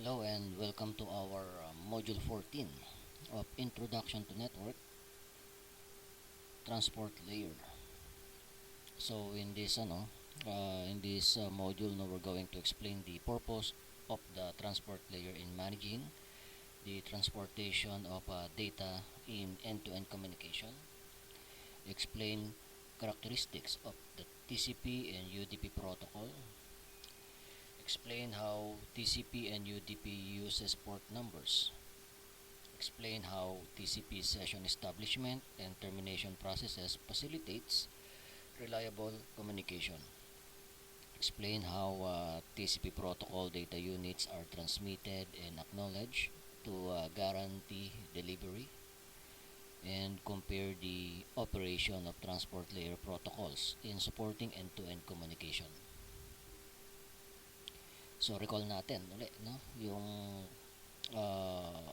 Hello and welcome to our module 14 of Introduction to Network Transport Layer. So in this module, we're going to explain the purpose of the transport layer in managing the transportation of data in end-to-end communication. Explain characteristics of the TCP and UDP protocol. Explain how TCP and UDP uses port numbers. Explain how TCP session establishment and termination processes facilitates reliable communication. Explain how TCP protocol data units are transmitted and acknowledged to guarantee delivery, and compare the operation of transport layer protocols in supporting end-to-end communication. So recall natin ulit, no, yung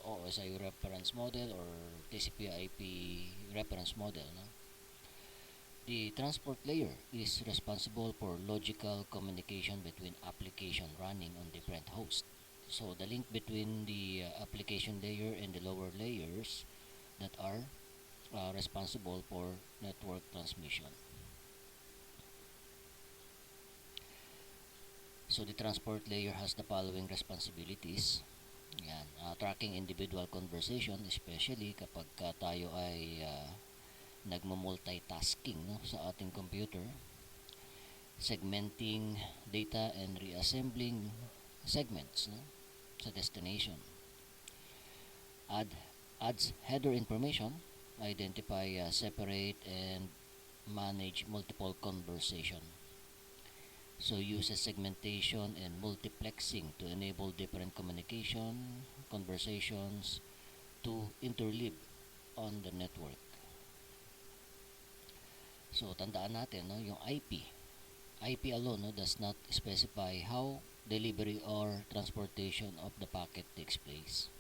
OSI reference model or TCP/IP reference model. No? The transport layer is responsible for logical communication between application running on different hosts. So the link between the application layer and the lower layers that are responsible for network transmission. So the transport layer has the following responsibilities. Yan, tracking individual conversation, especially kapag tayo ay nagmo-multitasking, no, sa ating computer. Segmenting data and reassembling segments, no, sa destination. Adds header information, identify, separate, and manage multiple conversation. So uses segmentation and multiplexing to enable different conversations to interleave on the network. So tandaan natin, no, yung IP alone, no, does not specify how delivery or transportation of the packet takes place.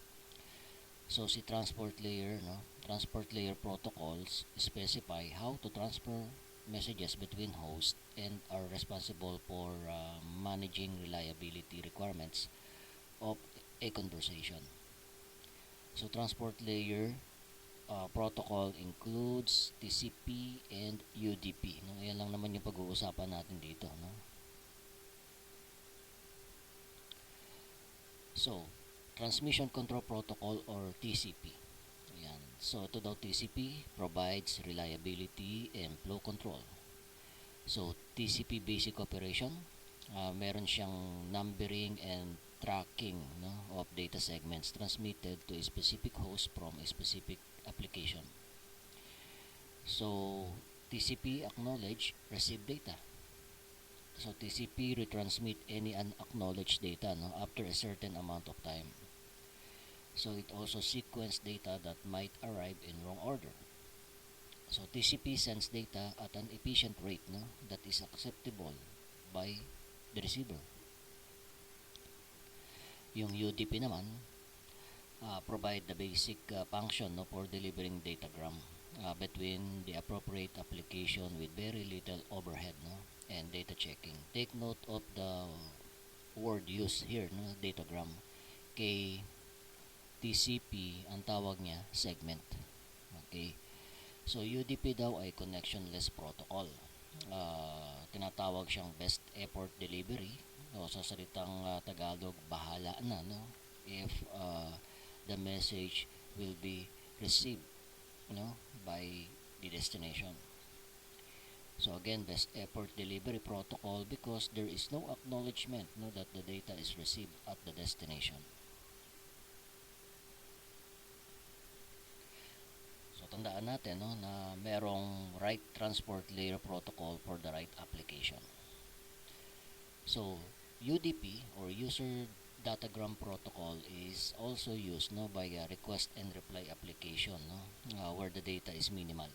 So si transport layer protocols specify how to transfer messages between hosts and are responsible for managing reliability requirements of a conversation. So transport layer protocol includes TCP and UDP. No? Ayan lang naman yung pag-uusapan natin dito. No? So, Transmission Control Protocol or TCP. Ayan. So, ito daw TCP provides reliability and flow control. So, TCP basic operation, meron siyang numbering and tracking, no, of data segments transmitted to a specific host from a specific application. So, TCP acknowledge receive data. So, TCP retransmit any unacknowledged data, no, after a certain amount of time. So, it also sequence data that might arrive in wrong order. So, TCP sends data at an efficient rate, no, that is acceptable by the receiver. Yung UDP naman, provide the basic function, no, for delivering datagram between the appropriate application with very little overhead, no, and data checking. Take note of the word used here, no, datagram. Kay TCP, ang tawag niya segment. Okay. So UDP daw ay connectionless protocol. Tinatawag siyang best effort delivery. O sa salitang Tagalog, bahala na, no, if the message will be received, no, by the destination. So again, best effort delivery protocol because there is no acknowledgement, no, that the data is received at the destination. So tandaan natin, no, na merong right transport layer protocol for the right application. So UDP or user datagram protocol is also used, no, by a request and reply application, no, where the data is minimal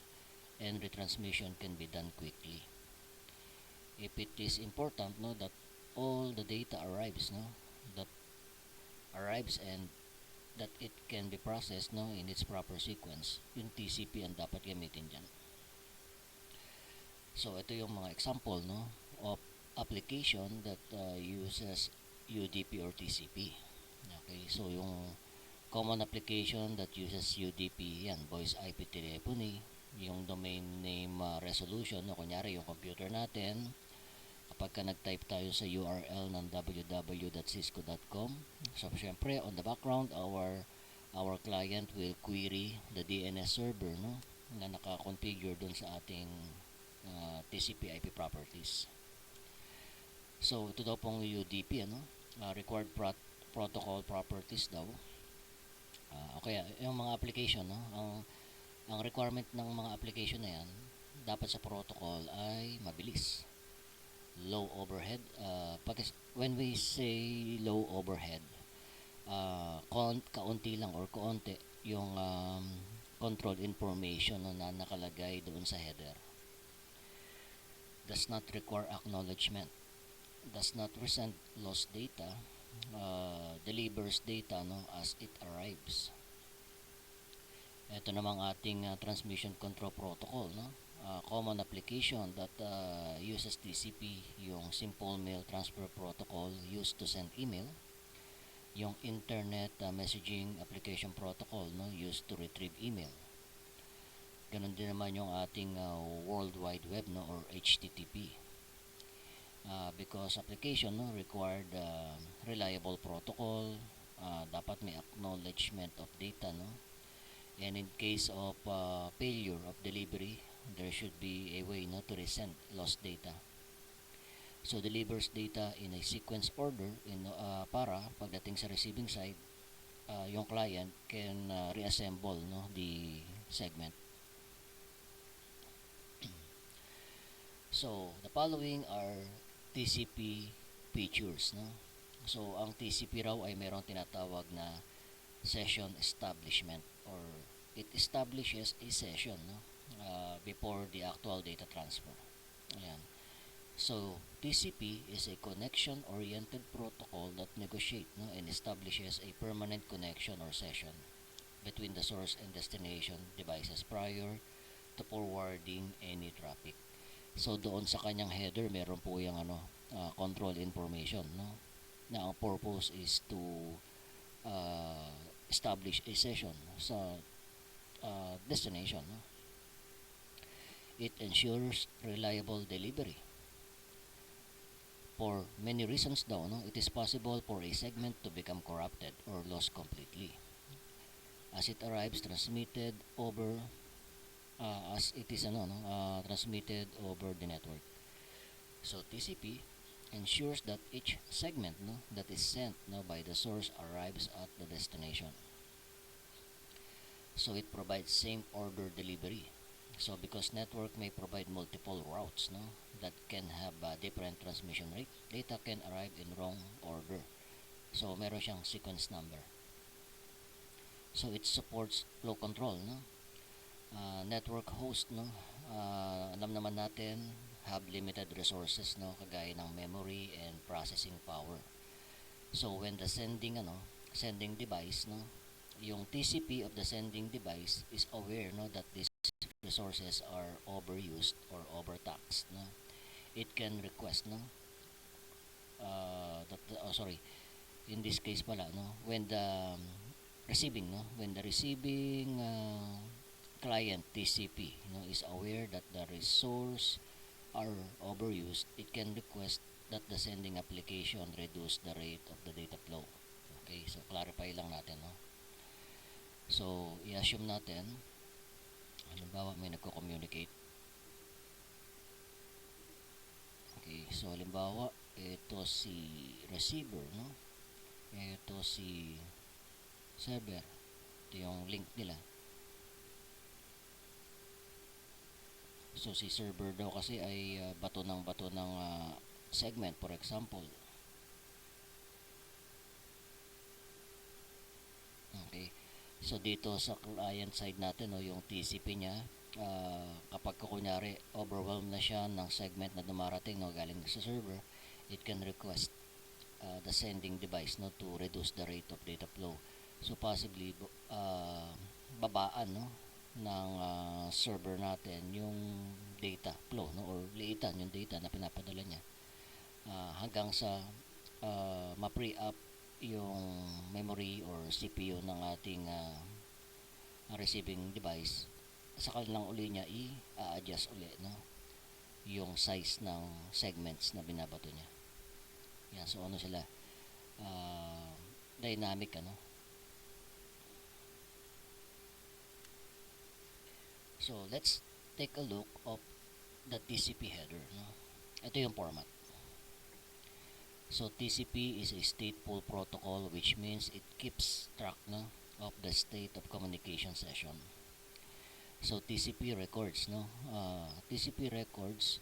and retransmission can be done quickly. If it is important, no, that all the data arrives, no, and that it can be processed, no, in its proper sequence, yung TCP ang dapat gamitin dyan. So ito yung mga example, no, of application that uses UDP or TCP. Now, Okay, so yung common application that uses UDP, yan, voice IP telephony, yung domain name resolution, no, kunyari yung computer natin, kapag ka nag-type tayo sa URL ng www.cisco.com, so syempre on the background our client will query the DNS server, no, na naka-configure dun sa ating TCP IP properties. So ito daw pong UDP, ano, required protocol properties daw. Okay, yung mga application, no, ang requirement ng mga application na yan dapat sa protocol ay mabilis, low overhead. When we say low overhead, kaunti lang or kaunti yung control information, no, na nakalagay doon sa header. Does not require acknowledgement, does not resend lost data, delivers data, no, as it arrives. Ito namang ating transmission control protocol, no, common application that uses TCP, yung simple mail transfer protocol used to send email, yung internet messaging application protocol, no, used to retrieve email. Ganun din naman yung ating World Wide Web, no, or HTTP. Because application, no, required reliable protocol, dapat may acknowledgement of data, no, and in case of failure of delivery, there should be a way, no, to resend lost data. So delivers data in a sequence order para pagdating sa receiving side, yung client can reassemble, no, the segment. So the following are TCP features, no. So ang TCP raw ay mayroong tinatawag na session establishment, or it establishes a session, no, before the actual data transfer. Ayan. So TCP is a connection-oriented protocol that negotiates, no, and establishes a permanent connection or session between the source and destination devices prior to forwarding any traffic. So doon sa kanyang header meron po yung control information, no, na ang purpose is to establish a session sa destination, no? It ensures reliable delivery. For many reasons daw, no, it is possible for a segment to become corrupted or lost completely as it arrives transmitted over transmitted over the network. So TCP ensures that each segment, no, that is sent, no, by the source arrives at the destination. So it provides same order delivery. So because network may provide multiple routes, no, that can have different transmission rate, data can arrive in wrong order. So meron siyang sequence number. So it supports flow control, no. Network host, no, alam naman natin have limited resources, no, kagaya ng memory and processing power. So when the sending device, no, yung TCP of the sending device is aware, no, that these resources are overused or overtaxed, no, it can request, no, in this case pala, no, when the receiving client TCP, no, is aware that the resource are overused, it can request that the sending application reduce the rate of the data flow. Okay, so clarify lang natin, no. So i-assume natin halimbawa may nagko-communicate. Okay, so halimbawa ito si receiver, no, ito si server, ito yung link nila. So si server daw kasi ay bato ng segment, for example. Okay, so dito sa client side natin, no, yung TCP niya, kapag kunyari overwhelmed na siya ng segment na dumarating, no, galing sa server, it can request the sending device, no, to reduce the rate of data flow. So possibly babaan, no, ng server natin yung data flow, no, or liitan yung data na pinapadala niya hanggang sa ma-free up yung memory or CPU ng ating receiving device, saka lang uli niya i-adjust uli, no? Yung size ng segments na binabato niya. Yan, so ano sila? Dynamic, ano? So let's take a look of the TCP header, no? Ito yung format. So TCP is a stateful protocol, which means it keeps track, no, of the state of communication session. So TCP records, no, TCP records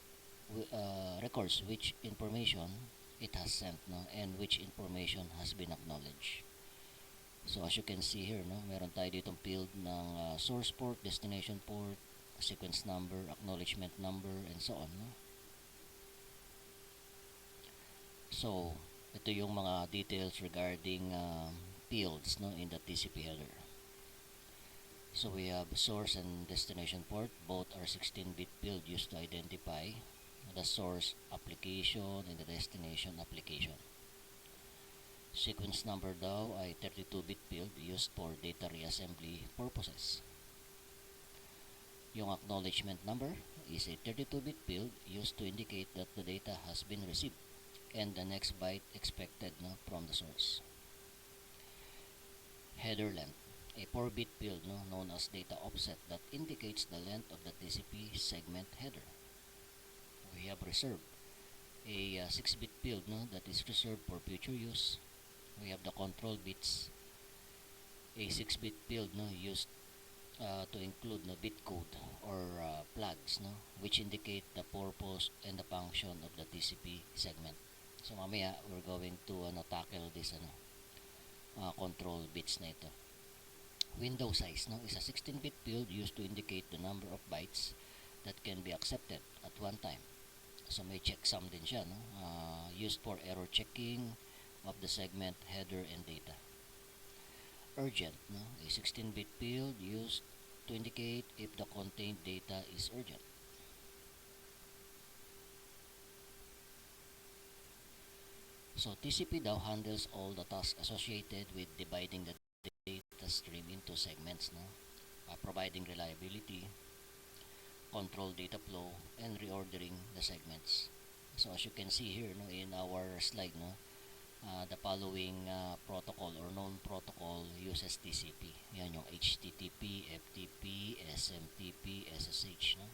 which information it has sent, no, and which information has been acknowledged. So as you can see here, no, meron tayo ditong field ng source port, destination port, sequence number, acknowledgement number, and so on, no? So ito yung mga details regarding fields, no, in the TCP header. So we have source and destination port. Both are 16-bit field used to identify the source application and the destination application. Sequence number daw ay 32-bit field used for data reassembly purposes. Yung acknowledgement number is a 32-bit field used to indicate that the data has been received and the next byte expected, no, from the source. Header length, a 4-bit field, no, known as data offset, that indicates the length of the TCP segment header. We have reserved a 6-bit field, no, that is reserved for future use. We have the control bits, a 6-bit field, no, used to include, no, bit code or flags, no, which indicate the purpose and the function of the TCP segment. So mamaya we're going to tackle this control bits na ito. Window size, no, is a 16-bit field used to indicate the number of bytes that can be accepted at one time. So may checksum din siya, no, used for error checking of the segment header and data. Urgent, no, a 16-bit field used to indicate if the contained data is urgent. So TCP daw handles all the tasks associated with dividing the data stream into segments, no, providing reliability, control data flow, and reordering the segments. So as you can see here, no, in our slide, no, the following protocol or known protocol uses TCP. Yan yung HTTP, FTP, SMTP, SSH, no.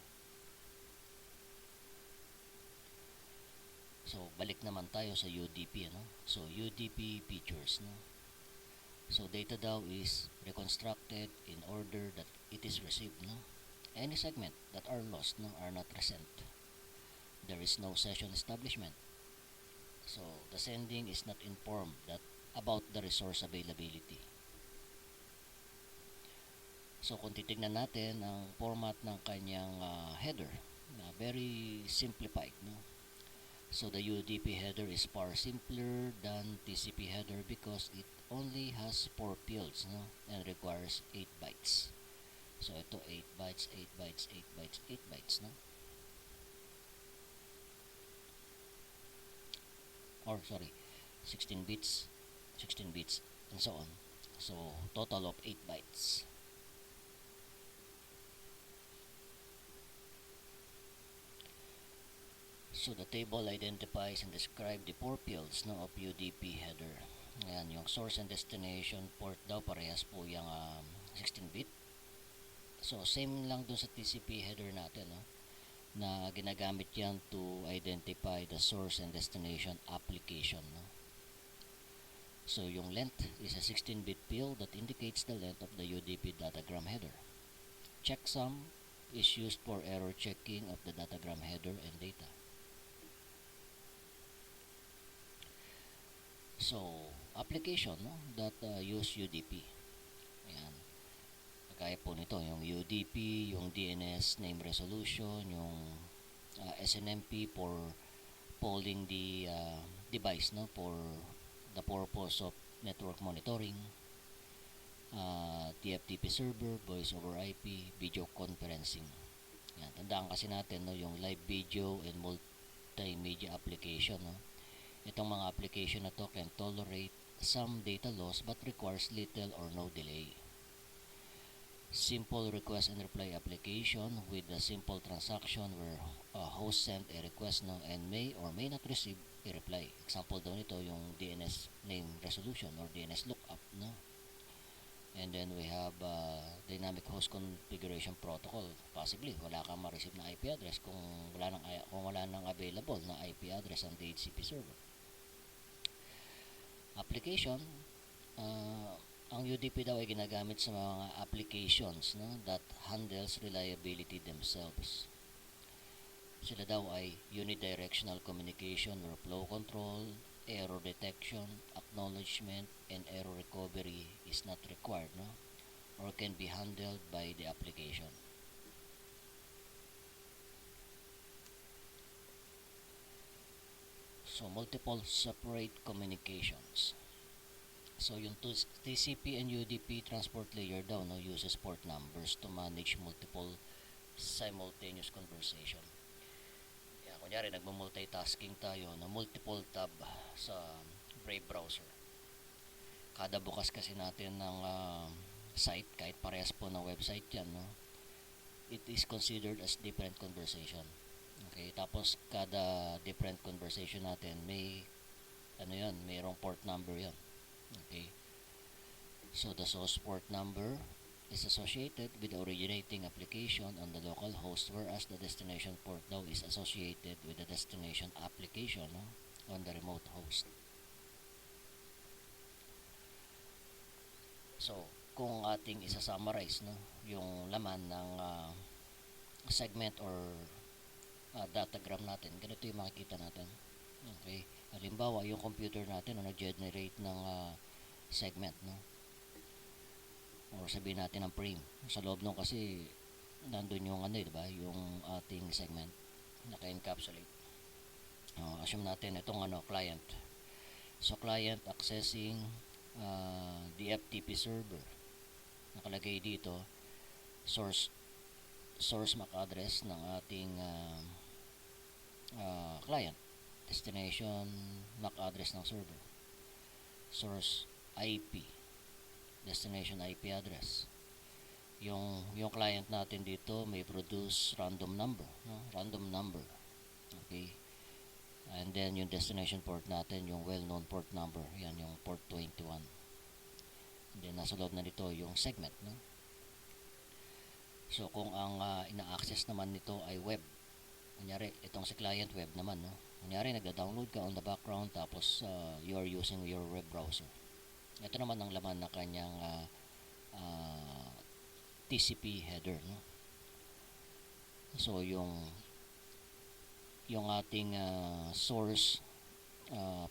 So balik naman tayo sa UDP, no. So UDP features, no. So data daw is reconstructed in order that it is received, no. Any segment that are lost, no, are not resent. There is no session establishment. So the sending is not informed about the resource availability. So kung titignan natin ang format ng kanyang header, very simplified, no. So the UDP header is far simpler than TCP header because it only has 4 fields, no, and requires 8 bytes. So ito 8 bytes, 8 bytes, 8 bytes, 8 bytes, no. Or sorry, 16 bits, 16 bits, and so on. So total of 8 bytes. So the table identifies and describes the 4 fields, no, of UDP header. Ayan, yung source and destination port daw parehas po yung 16-bit. So same lang dun sa TCP header natin, no, na ginagamit yan to identify the source and destination application, no. So yung length is a 16-bit field that indicates the length of the UDP datagram header. Checksum is used for error checking of the datagram header and data. So, application, no, that use UDP. Ayan. Kagaya po nito, yung UDP, yung DNS name resolution, yung SNMP for polling the device, no, for the purpose of network monitoring, TFTP server, voice over IP, video conferencing. Ayan. Tandaan kasi natin, no, yung live video and multimedia application, no, Itong mga application na to can tolerate some data loss but requires little or no delay. Simple request and reply application with a simple transaction where a host sent a request and may or may not receive a reply. Example daw nito yung DNS name resolution or DNS lookup. And then we have dynamic host configuration protocol. Possibly wala kang ma-receive na IP address kung wala nang available na IP address ang DHCP server. Application, ang UDP daw ay ginagamit sa mga applications that handles reliability themselves. Sila daw ay unidirectional communication or flow control, error detection, acknowledgement, and error recovery is not required or can be handled by the application. So, multiple separate communications. So, yung TCP and UDP transport layer daw uses port numbers to manage multiple simultaneous conversation. Kunyari, nagmo-multitasking tayo na multiple tab sa Brave browser. Kada bukas kasi natin ng site, kahit parehas po ng website yan, it is considered as different conversation. Okay, tapos kada different conversation natin may mayroong port number yan. Okay, so the source port number is associated with the originating application on the local host, whereas the destination port now is associated with the destination application on the remote host. So, kung ating isa-summarize yung laman ng segment or datagram natin, ganito yung makikita natin. Okay, halimbawa yung computer natin nag-generate ng segment or sabihin natin ng frame. Sa loob nung kasi nandun yung diba? Yung ating segment naka-encapsulate. Assume natin itong client. So client accessing the FTP server. Nakalagay dito source MAC address ng ating client, destination MAC address ng server, source IP, destination IP address. Yung client natin dito may produce random number. Okay, and then yung destination port natin, yung well-known port number, yan yung port 21. And then nasa loob na nito yung segment So kung ang ina-access naman nito ay web, kunyari itong si client web naman kunyari nagda-download ka on the background tapos you are using your web browser, ito naman ang laman na kanyang TCP header So yung ating source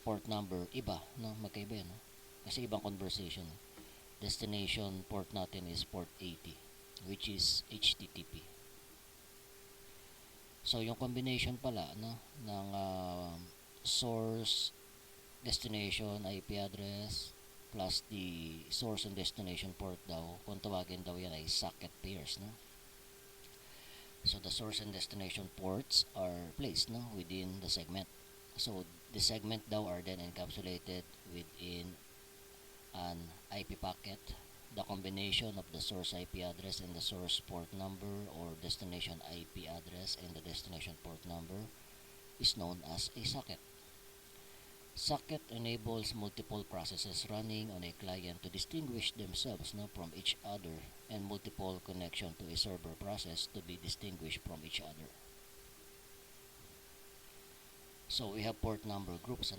port number iba magkaiba yan kasi ibang conversation. Destination port natin is port 80, which is HTTP. So yung combination pala ng source destination IP address plus the source and destination port daw, kung tawagin daw yan ay socket pairs So the source and destination ports are placed within the segment. So the segment daw are then encapsulated within an IP packet. The combination of the source IP address and the source port number or destination IP address and the destination port number is known as a socket. Socket enables multiple processes running on a client to distinguish themselves from each other and multiple connection to a server process to be distinguished from each other. So we have port number groups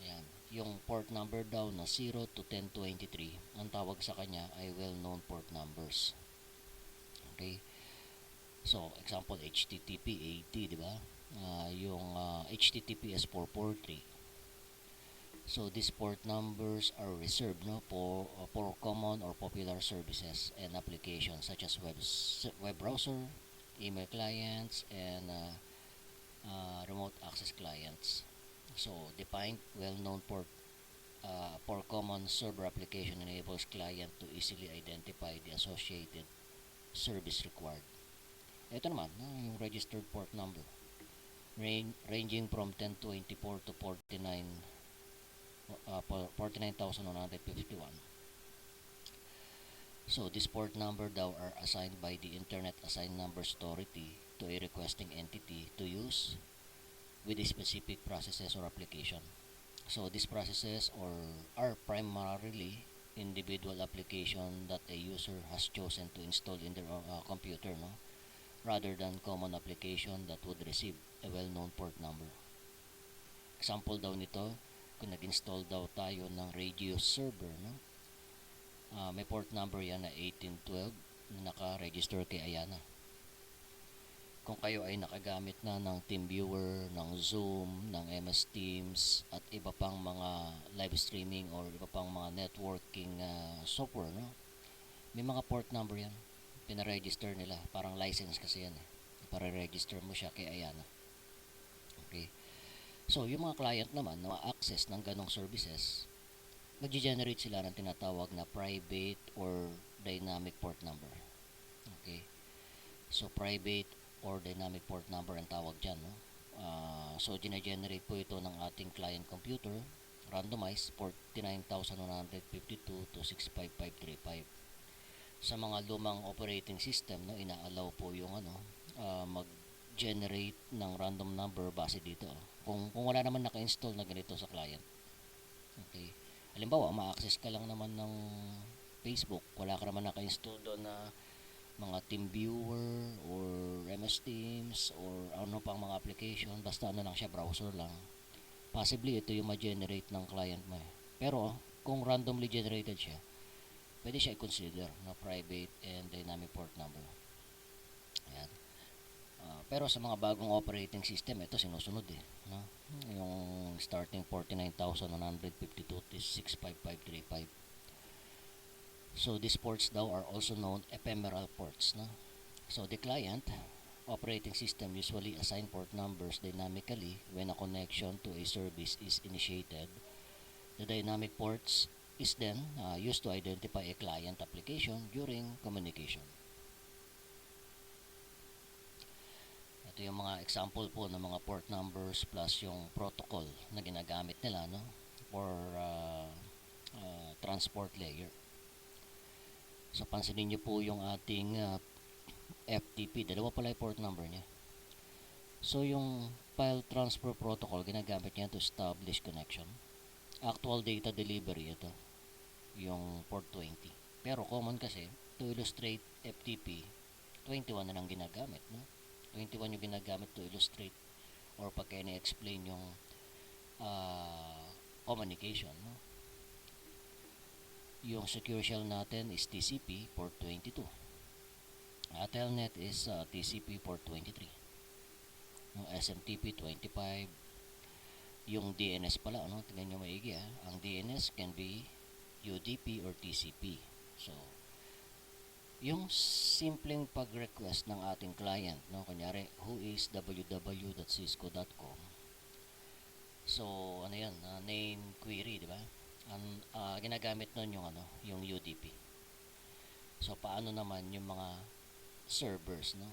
Ayan. Yung port number daw na 0 to 1023, ang tawag sa kanya ay well-known port numbers. Okay? So, example, HTTP 80, di ba? Yung HTTPS 443. So, these port numbers are reserved for common or popular services and applications such as web browser, email clients, and remote access clients. So, defined well-known port for common server application enables client to easily identify the associated service required. Ito naman, yung registered port number. ranging from 1024 to 49,151. So this port number daw are assigned by the Internet Assigned Numbers Authority to a requesting entity to use with a specific processes or application. So these processes are primarily individual application that a user has chosen to install in their computer, no, rather than common application that would receive a well-known port number. Example daw nito, kung nag-install daw tayo ng radio server, no, may port number yan na 1812 na naka-register kay Ayana. Kung kayo ay nakagamit na ng TeamViewer, ng Zoom, ng MS Teams at iba pang mga live streaming or iba pang mga networking software, no, may mga port number yan, pinaregister nila, parang license kasi yan para register mo siya kay Ayana. Okay, so yung mga client naman na ma-access ng ganong services, mag-generate sila ng tinatawag na private or dynamic port number. Okay, so private or dynamic port number ang tawag dyan, no? So gina-generate po ito ng ating client computer, randomized 49,152 to 65535. Sa mga lumang operating system, no, ina-allow po yung mag-generate ng random number base dito. Kung wala naman naka-install na ganito sa client. Okay, halimbawa ma-access ka lang naman ng Facebook, wala ka naman naka-install doon na mga TeamViewer or MS Teams or ano pang mga application, basta ano lang siya, browser lang, possibly ito yung ma-generate ng client mo. Pero kung randomly generated siya, pwede siya i-consider na private and dynamic port number. Ayan. Pero sa mga bagong operating system, ito sinusunod no? Yung starting 49,152 is 65535. So these ports daw are also known ephemeral ports, no? So the client operating system usually assign port numbers dynamically when a connection to a service is initiated. The dynamic ports is then used to identify a client application during communication. Ito yung mga example po ng mga port numbers plus yung protocol na ginagamit nila, no, for transport layer. So pansinin nyo po yung ating FTP, dalawa pala yung port number niya. So yung file transfer protocol, ginagamit niya to establish connection. Actual data delivery, ito yung port 20. Pero common kasi to illustrate FTP, 21 na lang ginagamit, no? 21 yung ginagamit to illustrate or pagka ni-explain yung communication, no? Yung secure shell natin is TCP port 22. Telnet is TCP port 23. Yung SMTP 25. Yung DNS pala, ano, tingnan nyo maigi ang DNS can be UDP or TCP. So yung simpleng pag-request ng ating client, no, kunyari who is www.cisco.com. So ano yan, name query, di ba? Ginagamit nun yung UDP. So paano naman yung mga servers, no?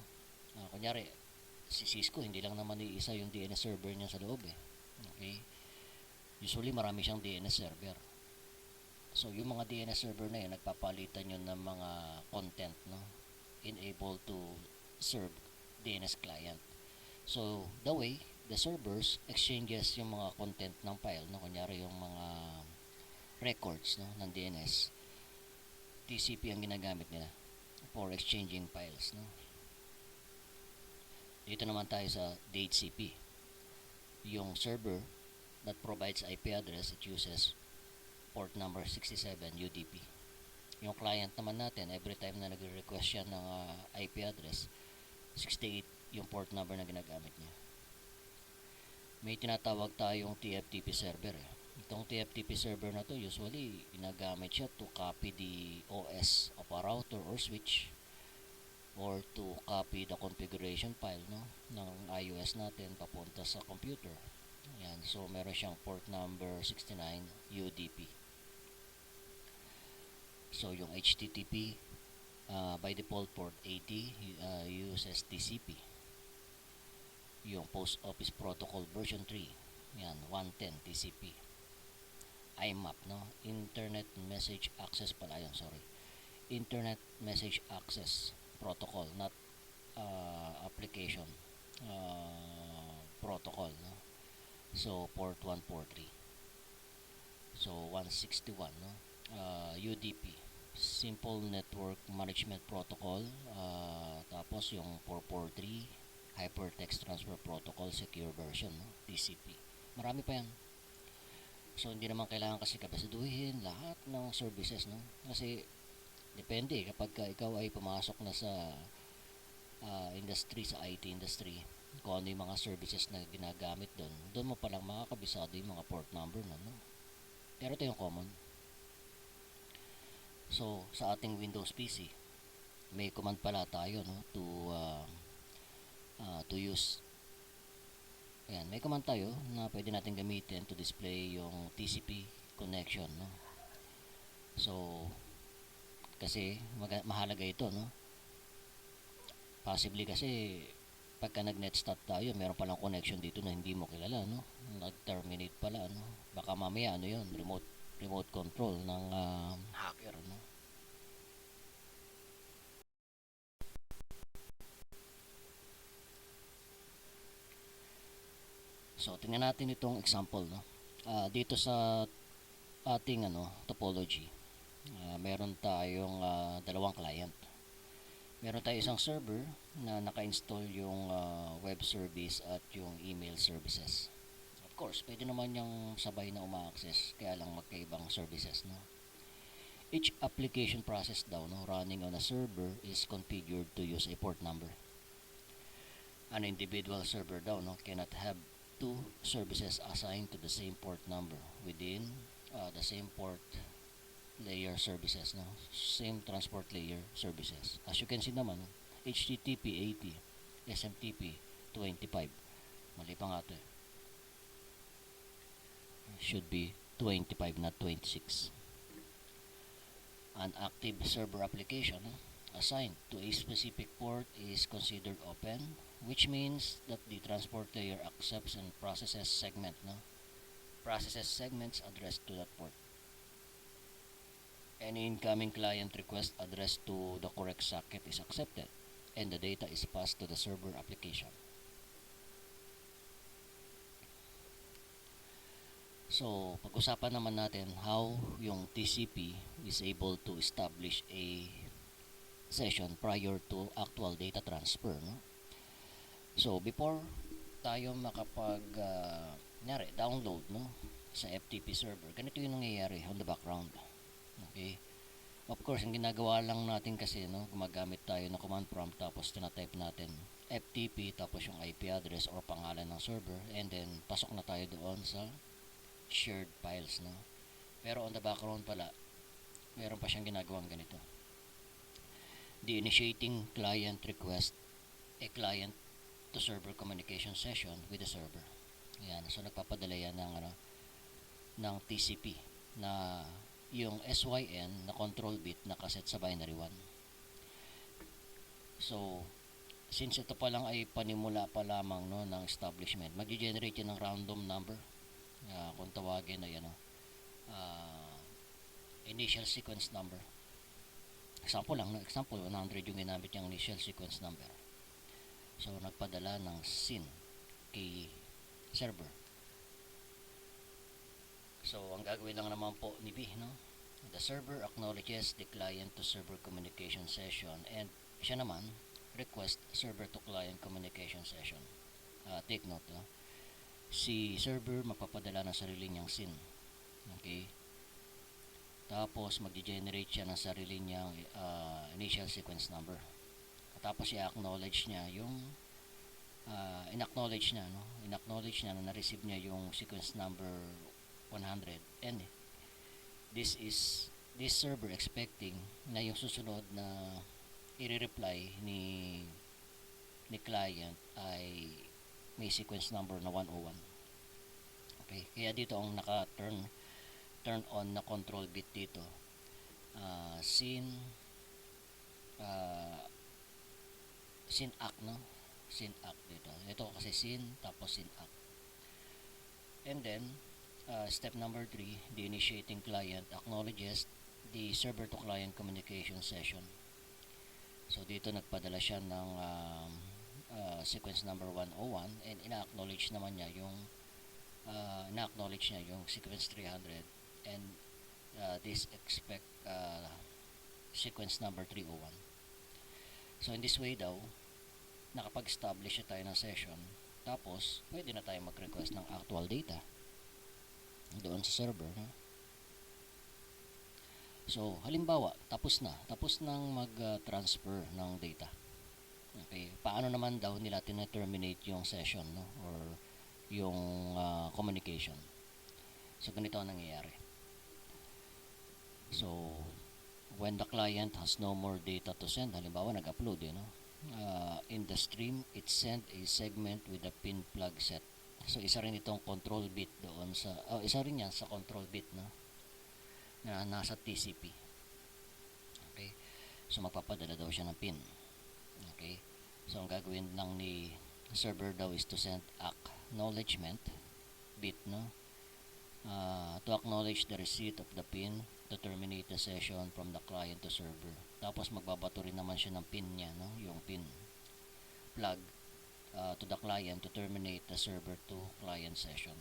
Kunyari si Cisco, hindi lang naman iisa yung DNS server niya sa loob Okay, usually marami siyang DNS server. So yung mga DNS server na yun, nagpapalitan yun ng mga content, no, enable to serve DNS client. So the way the servers exchanges yung mga content ng file, no, kunyari yung mga records, no, ng DNS, TCP ang ginagamit nila for exchanging files, no. Dito naman tayo sa DHCP, yung server that provides IP address, it uses port number 67 UDP. Yung client naman natin, every time na nagre-request siya ng IP address, 68 yung port number na ginagamit niya. May tinatawag tayong TFTP server Itong TFTP server na to, usually ginagamit siya to copy the OS of a router or switch or to copy the configuration file, no, ng iOS natin papunta sa computer. Ayan, so meron siyang port number 69 UDP. So yung HTTP by default port 80 uses TCP. yung Post Office Protocol version 3. Yan, 110 TCP. IMAP, no? Internet Message Access pala yun, sorry. Internet Message Access Protocol, not application protocol, no? So port 143. So 161, no? UDP, Simple Network Management Protocol. Tapos yung 443 Hypertext Transfer Protocol Secure Version, no? TCP. Marami pa yan. So hindi naman kailangan kasi kabisiduhin lahat ng services, no? Kasi depende kapag ikaw ay pumasok na sa industry, sa IT industry, kung ano yung mga services na ginagamit doon mo palang makakabisado yung mga port number na, no? Pero ito yung common. So sa ating Windows PC, may command pala tayo, no, to use. Ayan, may command tayo na pwede natin gamitin to display yung TCP connection, no? So kasi mahalaga ito, no? Possibly kasi pagka nag-netstart tayo, meron palang connection dito na hindi mo kilala, no? Nag-terminate pala, no? Baka mamaya ano 'yon, remote control ng hacker, no? So tingnan natin itong example, no? Dito sa ating topology, meron tayong dalawang client. Meron tayo isang server na naka-install yung web service at yung email services. Of course, pwede naman yung sabay na uma-access, kaya lang magkaibang services, no? Each application process daw, no, running on a server is configured to use a port number. An individual server daw, no, cannot have two services assigned to the same port number within the same port layer services, no? Same transport layer services. As you can see naman, HTTP 80, SMTP 25. Mali pa nga ito. Should be 25, not 26. An active server application assigned to a specific port is considered open, which means that the transport layer accepts and processes segments addressed to that port. Any incoming client request addressed to the correct socket is accepted, and the data is passed to the server application. So, pag-usapan naman natin how yung TCP is able to establish a session prior to actual data transfer, no? So, before tayo download, no, sa FTP server, ganito yung nangyayari on the background. Okay? Of course, ang ginagawa lang natin kasi, no, gumagamit tayo ng command prompt, tapos tinatype natin FTP, tapos yung IP address or pangalan ng server, and then pasok na tayo doon sa shared files, no? Pero on the background pala, meron pa siyang ginagawang ganito. The initiating client request a client to server communication session with the server. Ayan, so nagpapadala yan ng TCP na yung SYN na control bit nakaset sa binary 1. So, since ito pa lang ay panimula pa lamang, no, ng establishment, mag-generate yan ng random number. Kung tawagin na yan, initial sequence number. Example 100 yung ginamit niyang initial sequence number. So, nagpadala ng SYN kay server. So, ang gagawin lang naman po ni B, no? The server acknowledges the client to server communication session, and siya naman request server to client communication session. Take note, no? Si server magpapadala ng sarili niyang SYN. Okay? Tapos mag-generate siya ng sarili niyang initial sequence number. Tapos i-acknowledge niya yung in-acknowledge niya na na-receive niya yung sequence number 100, and this server expecting na yung susunod na i-reply ni client ay may sequence number na 101. Okay, kaya dito ang turn on na control bit dito, SYN ACK, no? SYN-ACK dito. Ito kasi SYN tapos SYN-ACK. And then, step number 3, the initiating client acknowledges the server to client communication session. So dito nagpadala siya ng sequence number 101 and ina-acknowledge naman niya yung sequence 300 and this expect sequence number 301. So in this way daw, nakapag-establish tayo ng session, tapos pwede na tayo mag-request ng actual data doon sa server. So halimbawa, tapos nang mag-transfer ng data. Okay, paano naman daw nila tina-terminate yung session, no? Or yung communication. So ganito ang nangyayari. So when the client has no more data to send, halimbawa nag-upload, no? In the stream, it send a segment with a pin plug set. So isa rin itong control bit doon sa isa rin yan sa control bit, no? Na nasa TCP. Okay? So magpapadala daw siya ng pin. Okay? So ang gagawin lang ni server daw is to send acknowledgement bit, no? To acknowledge the receipt of the pin to terminate the session from the client to server. Tapos magbabato rin naman siya ng pin niya, no? Yung pin plug to the client to terminate the server to client session.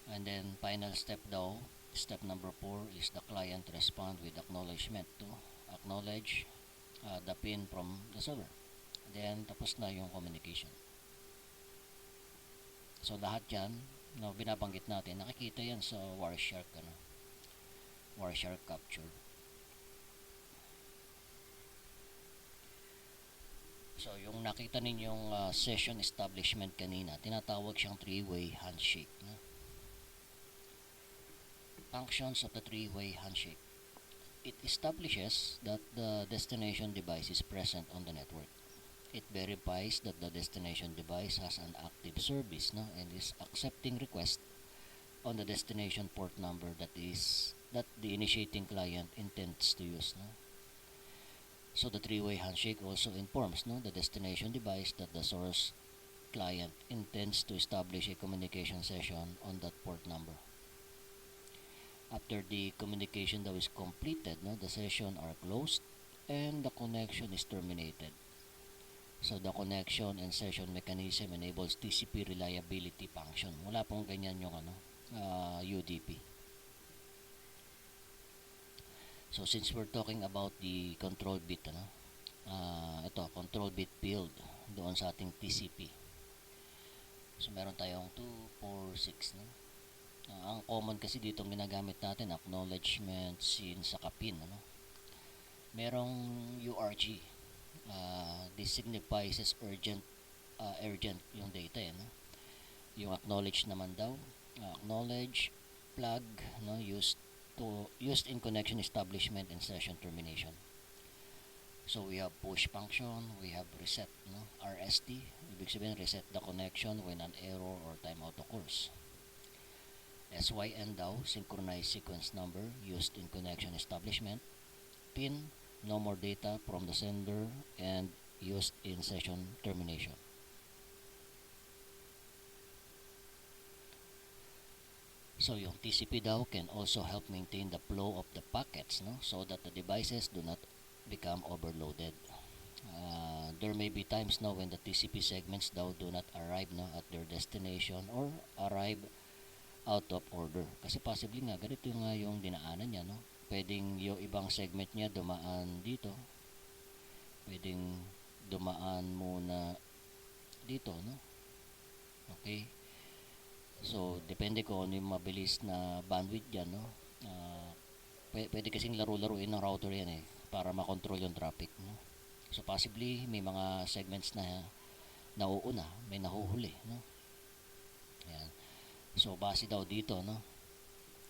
And then final step daw, step number 4 is the client respond with acknowledgement to acknowledge the pin from the server. Then tapos na yung communication. So lahat yan na binabanggit natin, nakikita yan sa Wireshark, Wireshark capture. So yung nakita ninyong session establishment kanina, tinatawag siyang three-way handshake, no? Functions of the three-way handshake. It establishes that the destination device is present on the network. It verifies that the destination device has an active service, no, and is accepting request on the destination port number that the initiating client intends to use, no. So the three-way handshake also informs, no, the destination device that the source client intends to establish a communication session on that port number. After the communication that is completed, no, the session are closed and the connection is terminated. So the connection and session mechanism enables TCP reliability function. Wala pong ganyan yung UDP. So since we're talking about the control bit, ito, control bit field doon sa ating TCP. So meron tayong 2, 4, 6, no? Ang common kasi dito ginagamit natin, acknowledgement, SYN, saka PIN, ano? Merong URG. This signifies as urgent yung data, no? Yung acknowledge naman daw, acknowledge, plug, no, used in connection establishment and session termination. So we have push function, we have reset, no, RST, ibig sabihin reset the connection when an error or timeout occurs. SYN daw, synchronized sequence number used in connection establishment. PIN, no more data from the sender and used in session termination. So yung TCP daw can also help maintain the flow of the packets, no, so that the devices do not become overloaded. There may be times now when the TCP segments daw do not arrive, no, at their destination or arrive out of order. Kasi possibly nga ganito nga yung dinaanan niya, no. Pwedeng yung ibang segment niya dumaan dito. Pwedeng dumaan muna dito, no. Okay. So depende kung ano yung mabilis na bandwidth diyan, no. Pwede kasing laro-laruin ng router yan para makontrol yung traffic, no. So possibly may mga segments na nauuna, may nahuhuli, no. Ayan. So base daw dito, no,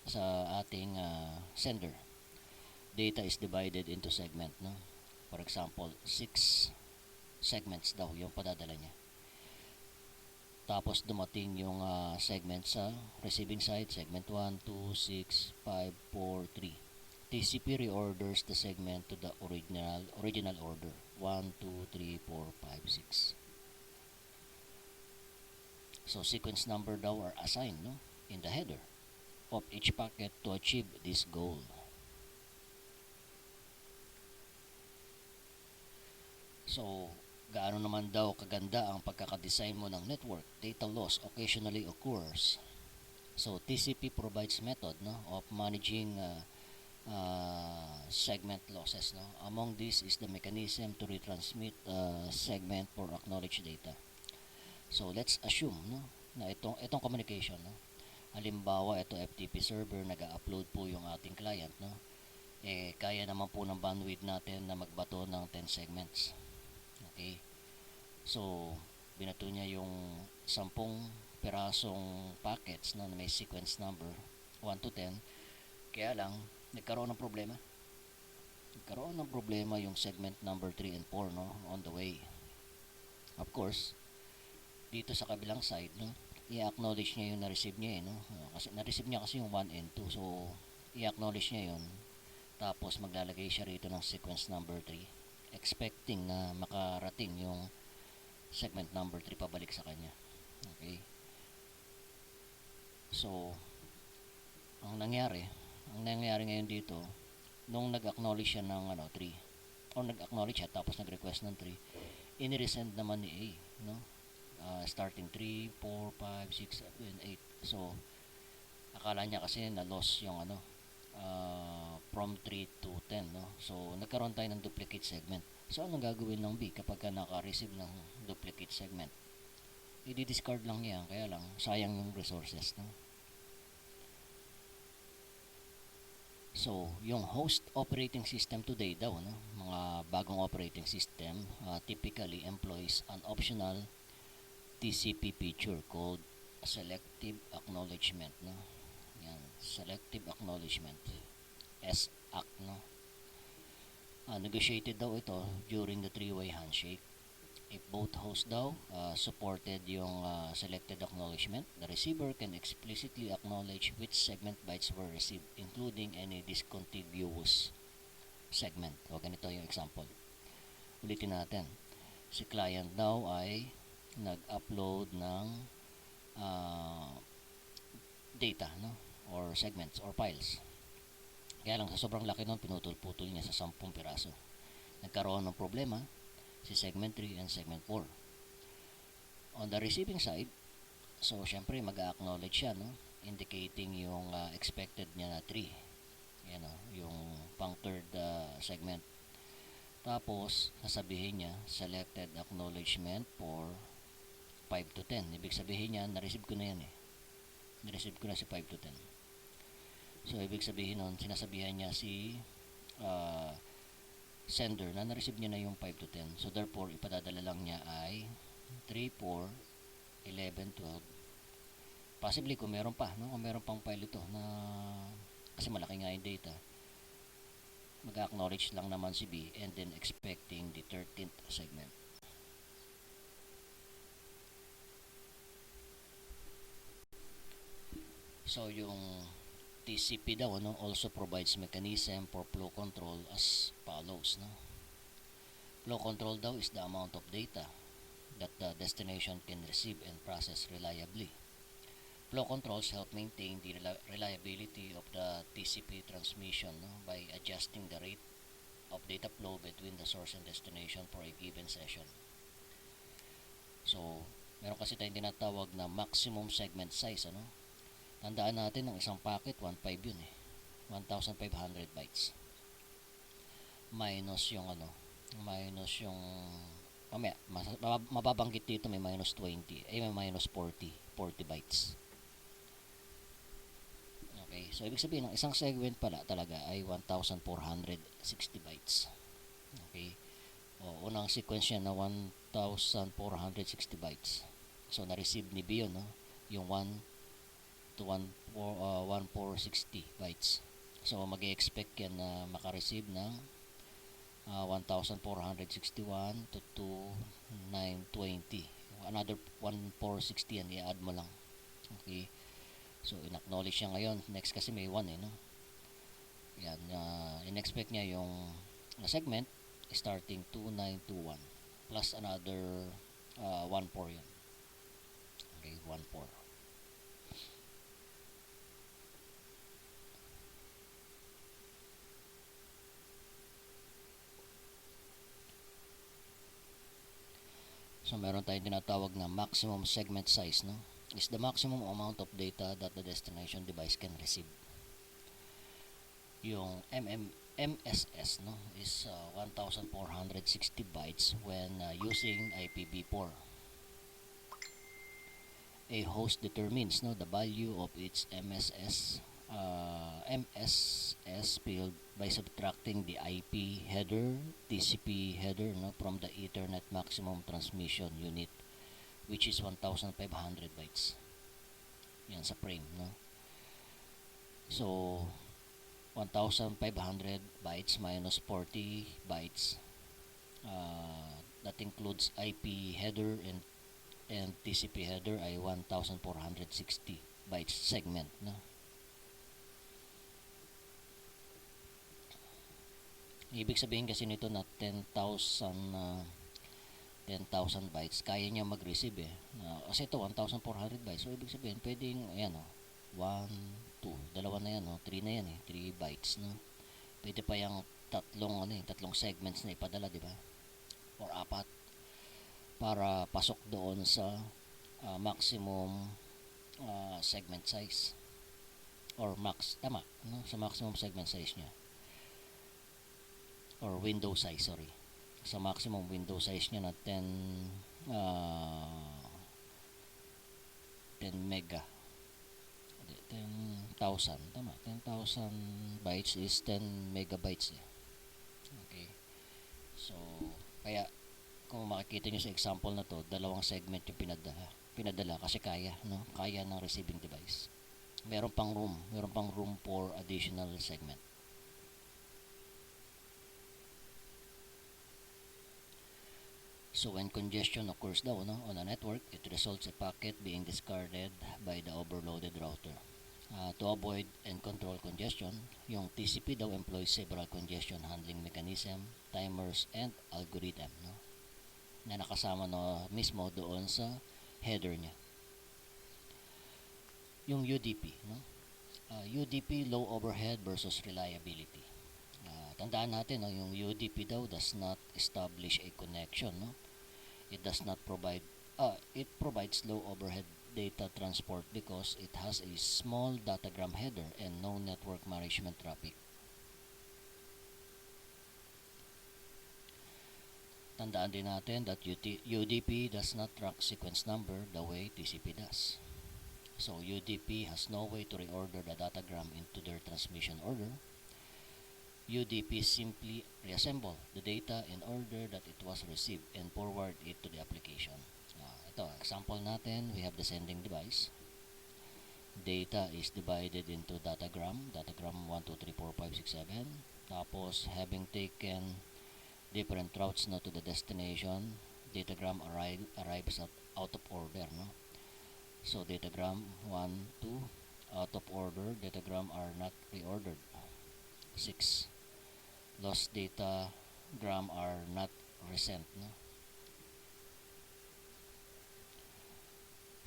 sa ating sender, data is divided into segment, no. For example, 6 segments daw yung padadala niya. Tapos dumating yung segment sa receiving side, segment 1, 2, 6, 5, 4, 3. TCP reorders the segment to the original order 1, 2, 3, 4, 5, 6. So sequence number daw are assigned, no, in the header of each packet to achieve this goal. So gaano naman daw kaganda ang pagkakadesign mo ng network? Data loss occasionally occurs. So TCP provides method, no, of managing segment losses, no. Among these is the mechanism to retransmit segment for acknowledged data. So let's assume, no, na itong communication, no, halimbawa ito FTP server, nag-upload po yung ating client, no, kaya naman po ng bandwidth natin na magbato ng 10 segments. Okay, so binato niya yung 10 pirasong packets, no, na may sequence number 1 to 10. Kaya lang nagkaroon ng problema yung segment number 3 and 4, no, on the way. Of course, dito sa kabilang side, no, i-acknowledge niya yung na-receive niya, no? Kasi na-receive niya kasi yung 1 and 2, so i-acknowledge niya yun, tapos maglalagay siya rito ng sequence number 3, expecting na makarating yung segment number 3 pabalik sa kanya. Okay, so ang nangyari ngayon dito, nung nag-acknowledge siya ng 3, o nag-acknowledge siya tapos nag-request ng 3, ini-resend naman ni A, no, starting 3, 4, 5, 6, 7, 8. So akala niya kasi na loss yung from 3 to 10, no. So nagkaroon tayo ng duplicate segment. So anong gagawin ng B kapag naka-receive ng duplicate segment? I-discard lang niya, kaya lang sayang yung resources, no. So yung host operating system today daw, no, mga bagong operating system typically employs an optional TCP feature called selective acknowledgement, no. Yan, selective acknowledgement, SAC, no. Negotiated daw ito during the three-way handshake. If both hosts daw supported yung selected acknowledgement, the receiver can explicitly acknowledge which segment bytes were received, including any discontiguous segment. O ganito yung example. Ulitin natin. Si client daw ay nag-upload ng data, no, or segments or files. Kaya lang sa sobrang laki nun, pinutol-putol niya sa 10 piraso. Nagkaroon ng problema si segment 3 and segment 4. On the receiving side, so syempre mag-acknowledge siya, no, indicating yung expected niya na 3. Yan, no, yung pang third segment. Tapos sasabihin niya selected acknowledgement for 5 to 10. Ibig sabihin niya, na-receive ko na yan na-receive ko na si 5 to 10. So ibig sabihin nun, sinasabihan niya si sender na na-receive niya na yung 5 to 10. So therefore, ipadadala lang niya ay 3, 4, 11, 12. Possibly kung meron pa, no, kung meron pang file ito na kasi malaki nga yung data, mag-acknowledge lang naman si B and then expecting the 13th segment. So yung TCP daw, no, also provides mechanism for flow control as follows, no. Flow control daw is the amount of data that the destination can receive and process reliably. Flow controls help maintain the reliability of the TCP transmission, no, by adjusting the rate of data flow between the source and destination for a given session. So meron kasi tayong tinatawag na maximum segment size, ano. Tandaan natin ng isang packet 1.5 yun 1,500 bytes minus yung minus yung mamaya mababanggit dito, may minus 20 may minus 40 bytes. Okay, so ibig sabihin ng isang segment pala talaga ay 1,460 bytes. Okay, unang sequence niya na 1,460 bytes. So na-receive ni B yun, no, yung 1 to 1460 bytes. So mag-expect yan na makareceive ng 1461 to 2920. Another 1460 yan, i-add mo lang. Okay, so in-acknowledge siya ngayon. Next kasi may 1 no. Yan, in-expect niya yung segment starting 2921 plus another 1.4 yun. Okay, 1.4. So meron tayong tinatawag na maximum segment size, no? Is the maximum amount of data that the destination device can receive. Yung MSS, no, is 1460 bytes when using IPv4. A host determines, no, the value of its MSS field by subtracting the IP header, TCP header, no, from the Ethernet maximum transmission unit, which is 1500 bytes. Yan sa frame, no. So 1500 bytes minus 40 bytes, that includes IP header and TCP header ay 1460 bytes segment, no. Ibig sabihin kasi nito na 10,000 bytes kaya niya mag-receive kasi ito 1400 bytes, so ibig sabihin pwedeng ayan 1, 2, dalawa na yan 3 na yan 3 bytes, no. Pwede pa yung tatlong segments na ipadala, di ba, or 4 para pasok doon sa maximum segment size or tama, no, sa maximum segment size niya or window size, sorry, sa maximum window size niya na 10 mega 10,000, tama, 10,000 bytes is 10 megabytes okay. So kaya kung makikita nyo sa example na to, dalawang segment yung pinadala kasi kaya, no, kaya ng receiving device. Meron pang room for additional segment. So when congestion occurs daw, no, on a network, it results a packet being discarded by the overloaded router. To avoid and control congestion, yung TCP daw employs several congestion handling mechanism, timers, and algorithm, no, na nakasama mismo doon sa header niya. Yung UDP, no, UDP, low overhead versus reliability. Tandaan natin, no, yung UDP daw does not establish a connection, no. It does not provide it provides low overhead data transport because it has a small datagram header and no network management traffic. Tandaan din natin that UDP does not track sequence number the way TCP does. So UDP has no way to reorder the datagram into their transmission order. UDP simply reassemble the data in order that it was received and forward it to the application. Ito, example natin, we have the sending device. Data is divided into datagram 1, 2, 3, 4, 5, 6, 7. Tapos, having taken different routes to the destination, datagram arrives out of order, no. So datagram 1, 2 out of order, datagram are not reordered. 6, lost datagram are not resent, no.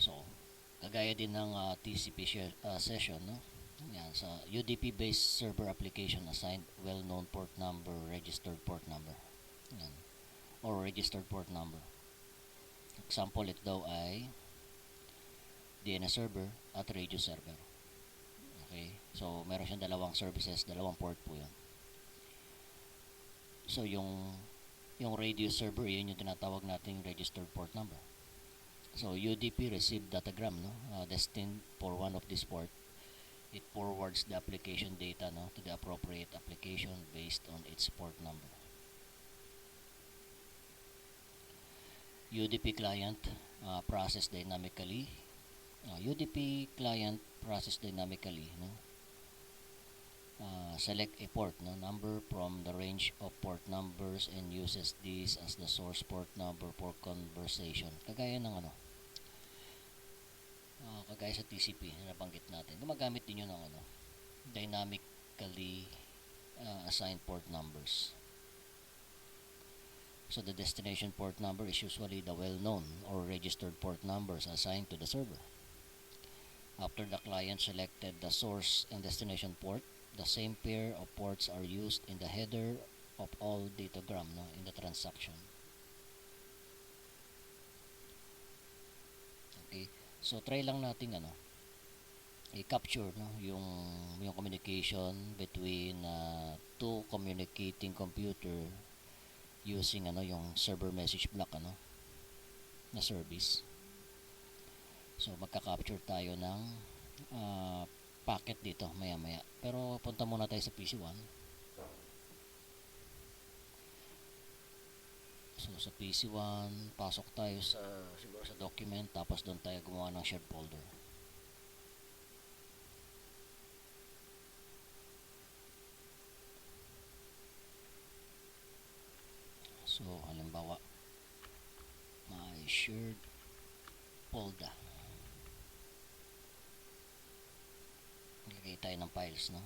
So kagaya din ng TCP session, no. Yan, sa UDP based server application assigned well-known port number, registered port number. Yan, or registered port number. Example ito daw ay DNS server at radio server. Okay, so meron siyang dalawang services, dalawang port po yun. So yung radio server, yun yung tinatawag nating registered port number. So UDP received datagram, no, destined for one of this port. It forwards the application data, no, to the appropriate application based on its port number. UDP client process dynamically. UDP client process dynamically, no. Select a port, no, number from the range of port numbers and uses this as the source port number for conversation. Kagaya ng kagaya sa TCP na nabanggit natin, gumagamit din yun ng dynamically assigned port numbers. So the destination port number is usually the well-known or registered port numbers assigned to the server. After the client selected the source and destination port, the same pair of ports are used in the header of all datagram, no, in the transaction. Okay, so try lang natin i-capture, no, yung communication between two communicating computer using yung server message block na service. So magka-capture tayo ng packet dito maya-maya. Pero punta muna tayo sa PC1. So sa PC1, pasok tayo siguro sa document, tapos doon tayo gumawa ng shared folder. So halimbawa, my shared folder. Lagay tayo ng files, no?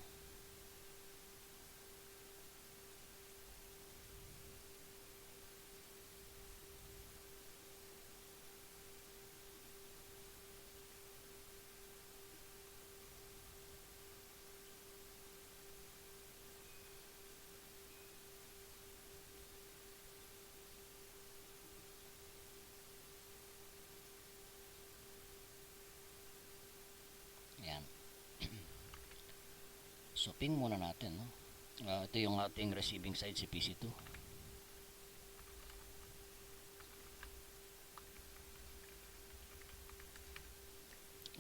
Ayan. So ping muna natin, no? Ito yung ating receiving side, si PC2.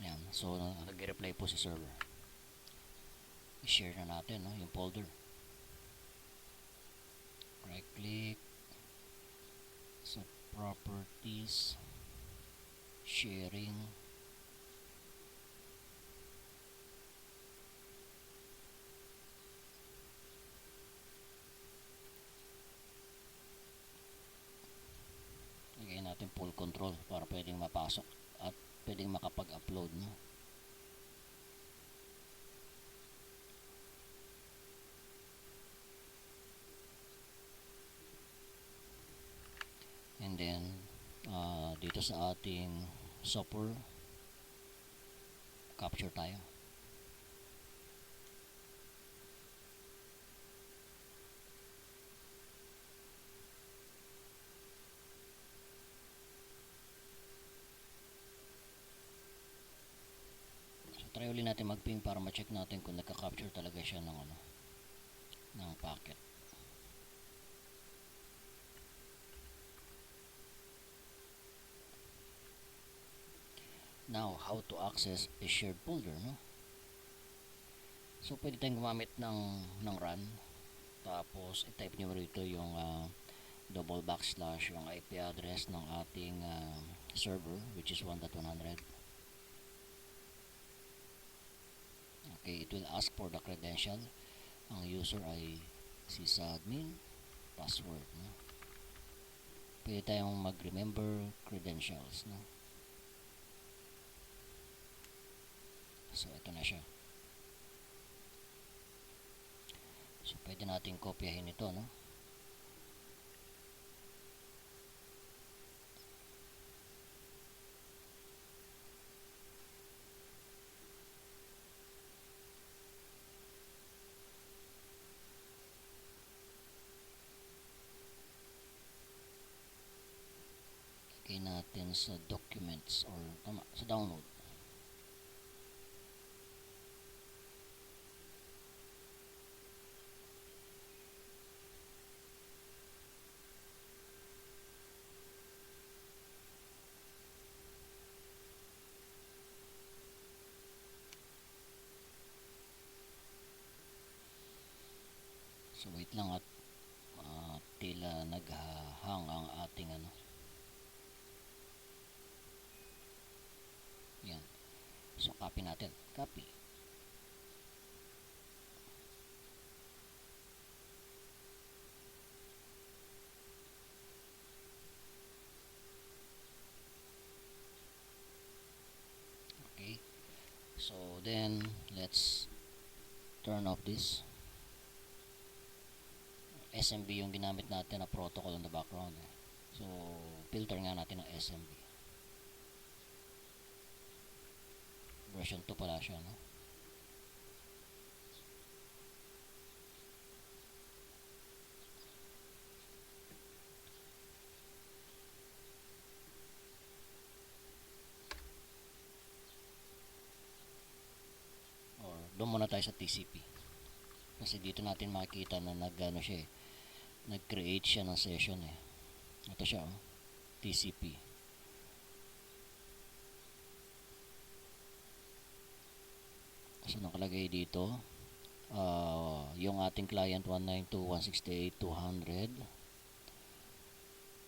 Ayan. So nag-reply po si server. I-share na natin, no, yung folder. Right click sa properties, sharing, lagay natin full control para pwedeng mapasok at pwedeng makapag-upload, no? And then dito sa ating software, capture tayo. So try ulit natin mag-ping para ma-check natin kung nagka-capture talaga siya ng packet. Now, how to access a shared folder, no? So, pwede tayong gumamit ng run. Tapos, i-type nyo rito yung double backslash, yung IP address ng ating server, which is 1.100. Okay, it will ask for the credential. Ang user ay sysadmin, password, no? Pwede tayong mag-remember credentials, no? So, ito na siya. So, pwede natin kopyahin ito, no? Lagay natin sa documents or sa download. So wait lang at tila naghahang ang ating yan. So copy natin. Copy. Okay. So then let's turn off this. SMB yung ginamit natin na protocol on the background eh. So filter nga natin ng SMB. Version 2 pala siya, no? Or doon muna tayo sa TCP. Kasi dito natin makikita na nag-create siya ng session eh. Ito siya, oh, TCP. So nakalagay dito, yung ating client 192.168.200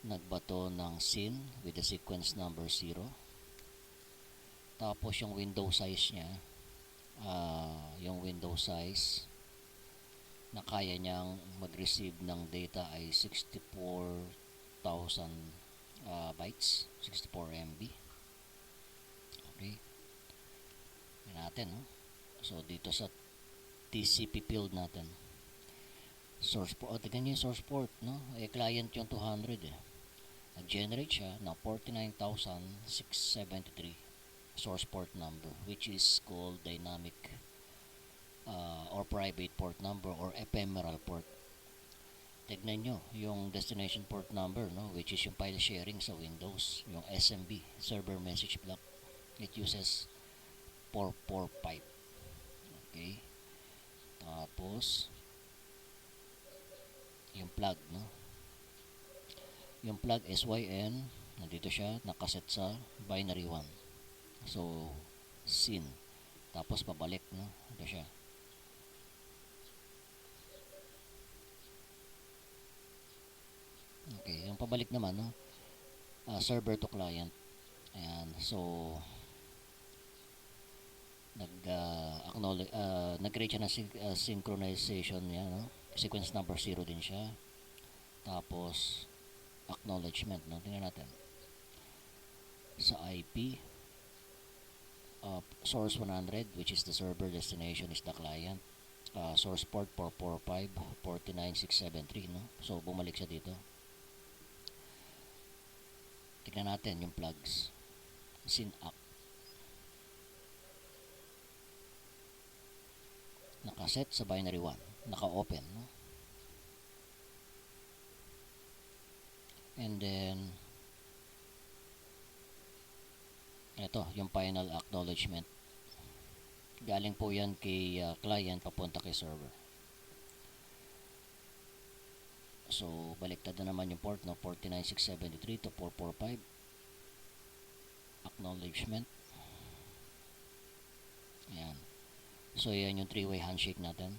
nagbato ng SYN with the sequence number 0. Tapos yung window size niya, yung window size na kaya niyang mag-receive ng data ay 64,000 bytes, 64 MB. Okay. Yan natin, no? So dito sa TCP field natin, source port, tignan nyo yung source port, no? Client yung 200 eh. Nag-generate siya ng 49,673 source port number, which is called dynamic or private port number or ephemeral port. Tignan nyo yung destination port number, no? Which is yung file sharing sa Windows, yung SMB, server message block. It uses 445. Okay. Tapos yung plug, no? Yung plug SYN, nandito siya, nakaset sa binary 1. So SYN. Tapos pabalik, no? Ito siya. Okay, yung pabalik naman, no? Server to client. Ayan. So nag-create siya ng synchronization niya, no? Sequence number 0 din siya. Tapos acknowledgement, no? Tingnan natin sa IP, source 100, which is the server, destination is the client, source port 445, 49673, no? So bumalik siya dito. Tingnan natin yung plugs. SYNAC, nakaset sa binary 1, naka-open, no? And then ito yung final acknowledgement, galing po yan kay client papunta kay server. So baliktad na naman yung port, no? 49673 to 445, acknowledgement. Ayan. So yan yung 3-way handshake natin.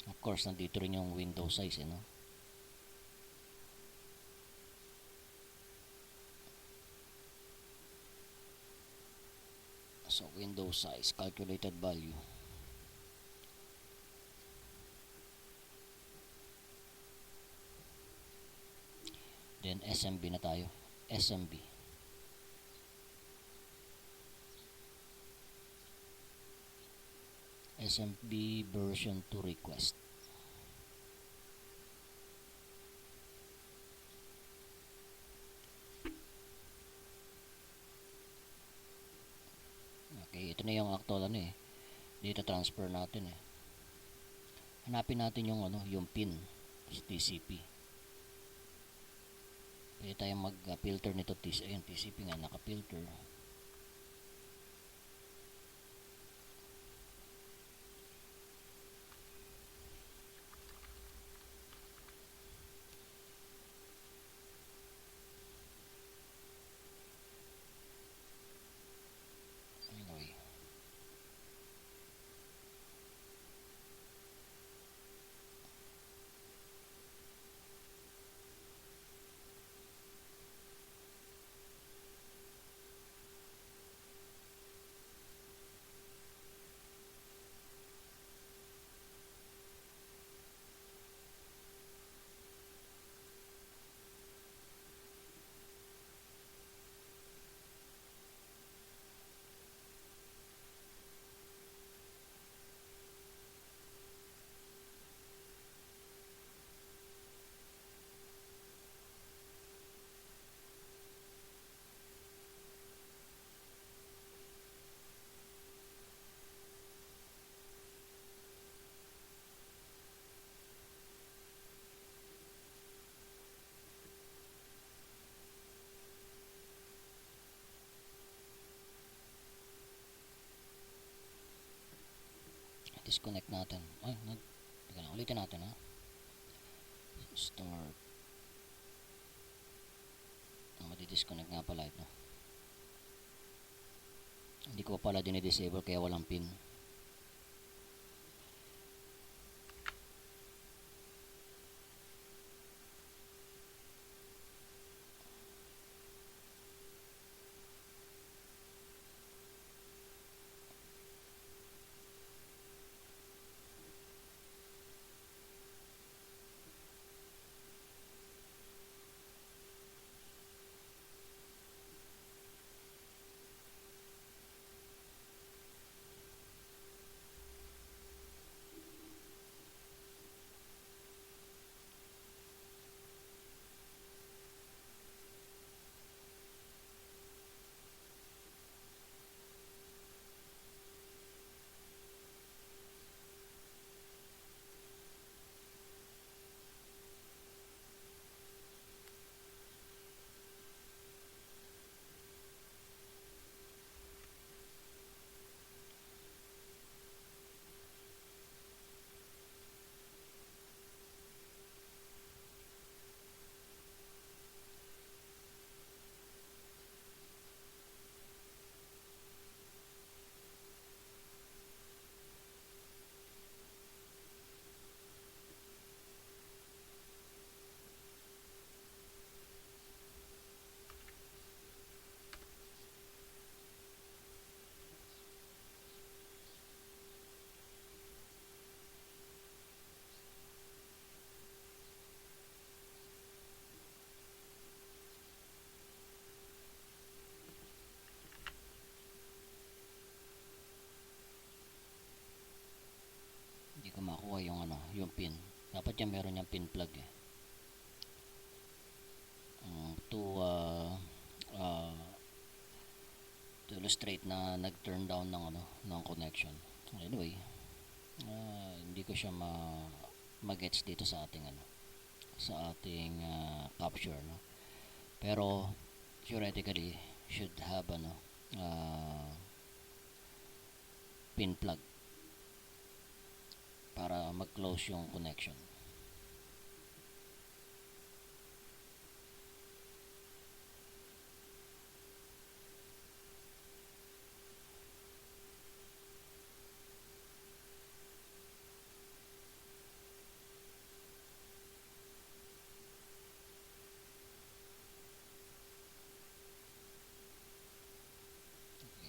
Of course nandito rin yung window size, no? So window size, calculated value, then SMB na tayo. SMB version 2 request. Okay, ito na yung actual data transfer natin eh. Hanapin natin yung yung pin sa TCP. Pwede tayong mag-filter nito. Ayun, TCP nga naka-filter. Anyway, Disconnect natin. Ay, teka lang, ulitin natin ha. Start. Madi-disconnect nga pala ito. Hindi ko pala dinidisable kaya walang pin. Hindi ko makuha yung yung pin. Dapat yan meron yung pin plug eh. Uh, to illustrate na nag-turn down ng connection. Anyway, hindi ko siya magets dito sa ating sa ating capture, no. Pero theoretically should have uh, pin plug para mag-close yung connection.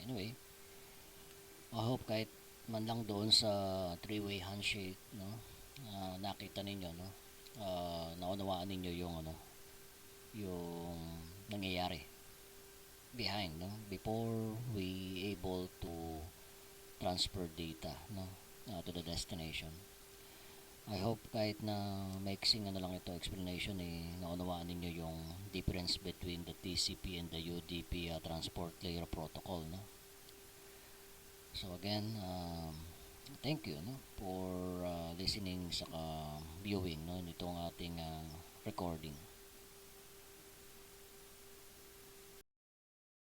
Anyway, I hope kahit man lang doon sa three-way handshake, no, nakita ninyo, no, naunawaan ninyo yung nangyayari behind, no, before we able to transfer data, no, to the destination. I hope kahit na maiksing lang ito explanation naunawaan ninyo yung difference between the TCP and the UDP transport layer protocol, no. So again, thank you, no, for listening sa viewing, no, nitong ating recording.